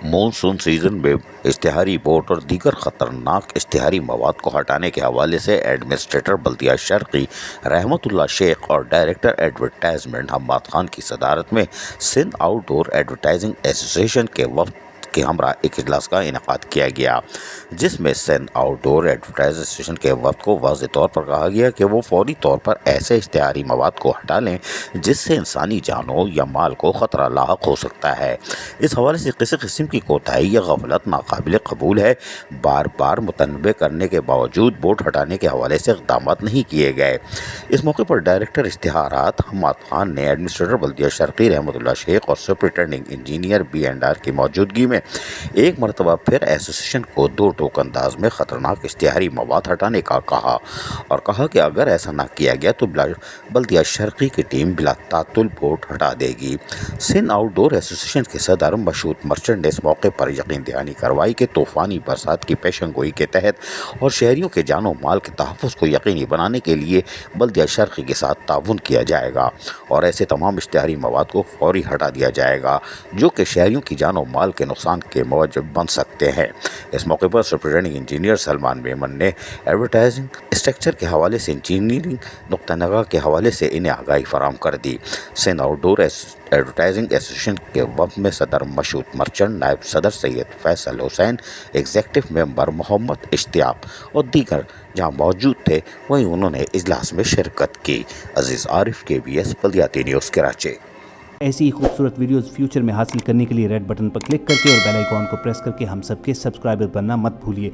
Monsoon season में इश्तिहारी board और दीगर खतरनाक इश्तिहारी मवाद को हटाने के हवाले से एडमिनिस्ट्रेटर बल्दिया शर्की रहमतुल्लाह शेख और डायरेक्टर एडवर्टाइजमेंट हम्माद खान की सदारत में सिंध आउटडोर एडवर्टाइजिंग एसोसिएशन के वफद के हमरा एक इजलास का इनेकाद किया गया, जिसमें सिंध आउटडोर एडवर्टाइज एसोसिएशन के वफद को वाज़ेह तौर पर कहा गया कि वो फौरी तौर पर ऐसे इश्तिहारी मवाद को हटा लें जिससे इंसानी जानों या माल को ख़तरा लाहक हो सकता है। इस हवाले से किसी किस्म की कोताही या गफलत नाकाबिल कबूल है। बार बार मुतनबे करने के बावजूद बोर्ड हटाने के हवाले से इक़दाम नहीं किए गए। इस मौके पर डायरेक्टर इश्तिहारात हम्माद खान ने एडमिनिस्ट्रेटर बल्दिया शर्की रहमतुल्लाह शेख और सुपरिटेंडिंग इंजीनियर B&R की मौजूदगी में एक मरतबा फिर एसोसिएशन को दो टोक अंदाज में ख़तरनाक इश्तिहारी मवाद हटाने का कहा और कहा कि अगर ऐसा न किया गया तो बल्दिया शर्की की टीम बिला तातुल बोर्ड हटा देगी। सिंध आउटडोर एसोसिएशन के सदर मशहूद मर्चेंट ने इस मौके पर यकीन दहानी करवाई कि तूफ़ानी बरसात की पेशनगोई के तहत और शहरियों के जानो माल के तहफ़्फ़ुज़ को यकीनी बनाने के लिए बल्दिया शर्की के साथ ताउन किया जाएगा और ऐसे तमाम इश्तिहारी मवाद को फौरी हटा दिया जाएगा जो कि शहरियों की जानो माल के नुकसान के मौजब बन सकते हैं। इस मौके पर सुपरिटेंडिंग इंजीनियर सलमान मेमन ने एडवर्टाइजिंग स्ट्रक्चर के हवाले से इंजीनियरिंग नुक्ता नगाह के हवाले से इन्हें आगाही फराम कर दी। सिंध आउटडोर एडवर्टाइजिंग एसोसिएशन के वफद में सदर मशहूद मर्चेंट, नायब सदर सैयद फैसल हुसैन, एग्जीक्यूटिव मेंबर मोहम्मद इश्तियाक और दीगर जहां मौजूद थे, वहीं उन्होंने इजलास में शिरकत की। अजीज़ आरिफ, KBS बल्दियाती न्यूज़ कराची। ऐसी ही खूबसूरत वीडियोस फ्यूचर में हासिल करने के लिए रेड बटन पर क्लिक करके और बेल आइकॉन को प्रेस करके हम सबके सब्सक्राइबर बनना मत भूलिए।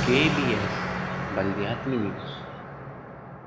KBS बल्दियाती न्यूज़।